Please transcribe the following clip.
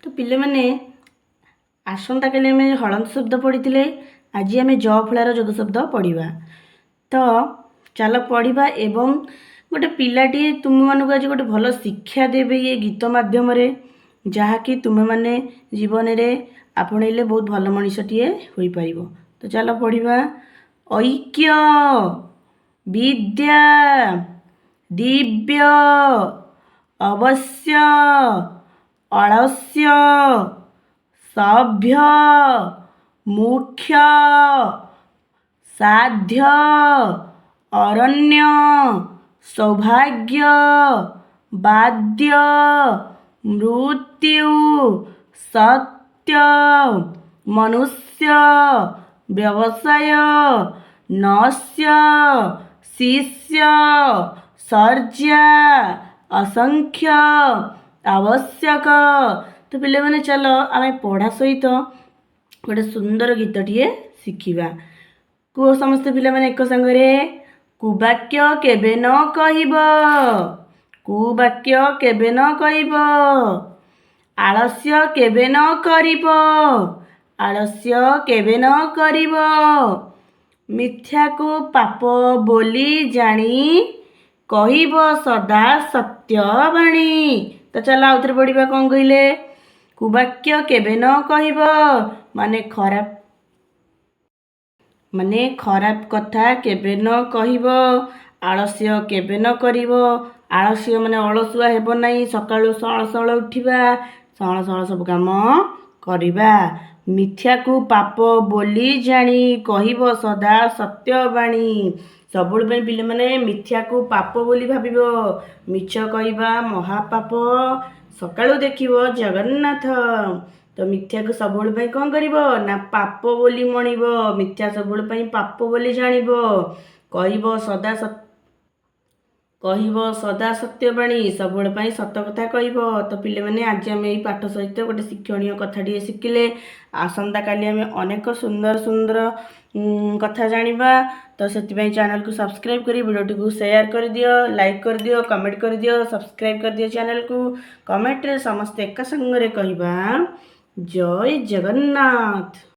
तो पिले माने आसंता काली आम हलंत शब्द पढ़ी आज आम ज फलार जोग शब्द पढ़ा। तो चल पढ़ा एवं गोटे पिलाटी तुम मानक आज गोटे भल शिक्षा देवे ये गीत मध्यम जहाँकि तुम्हें मैंने जीवन में आपणइले बहुत भल मनीषटीए हो पार। तो चल पढ़ा ऐक्य विद्या दिव्य अवश्य अलस्य सभ्य मुख्य साध्य अरण्य सौभाग्य वाद्य मृत्यु सत्य मनुष्य व्यवसाय नस्य शिष्य सर्जा असंख्य आवश्यक। तो पिले माने चलो आम पढ़ा सहित गोटे सुंदर गीतटीए शिखा। कुह समस्ते पिले माने एक संगरे कुवाक्य केबे न कहिब कुवाक्य केबे न कहिब आलस्य केबे न करिब आलस्य केबे न करिब मिथ्या को पाप बोली जानी कहिब सदा सत्य बाणी। तो चल आउ थे पढ़ा कौन कहले कुवाक्य केबे न कहिब माने खराब कथा केबे न कहिब आलस्य केबे न करिब आलस्य माने अलसुआ हेब नहीं सकाळु सळ सळ उठिबा सळ सळ सब काम करिबा मिथ्या को पाप बोली जानी कहिब सदा सत्य बाणी। सबुल पिले माने मिथ्या को पाप बोली भाबिबो मिछ कहवा महापाप सकाळु देखिबो जगन्नाथ। तो मिथ्या को सबुल कौन करिबो ना पाप बोली मणिबो मिथ्या सबुल पाप बोली जानिबो कहिबो सदा सत्य बाणी सबुल सत कथा कहिबो। तो पिले माने आज आम यही पाठ सहित गोटे शिक्षणीय कथाटी शिखिले आसंता काली आम अनेक सुंदर सुंदर कथा जानिबा। तो से चैनल को सब्सक्राइब करी वीडियो को शेयर कर दियो लाइक कर दियो कमेंट कर दियो सब्सक्राइब कर दियो चैनल को कमेंट रे समस्त एक संगरे कहबा जय जगन्नाथ।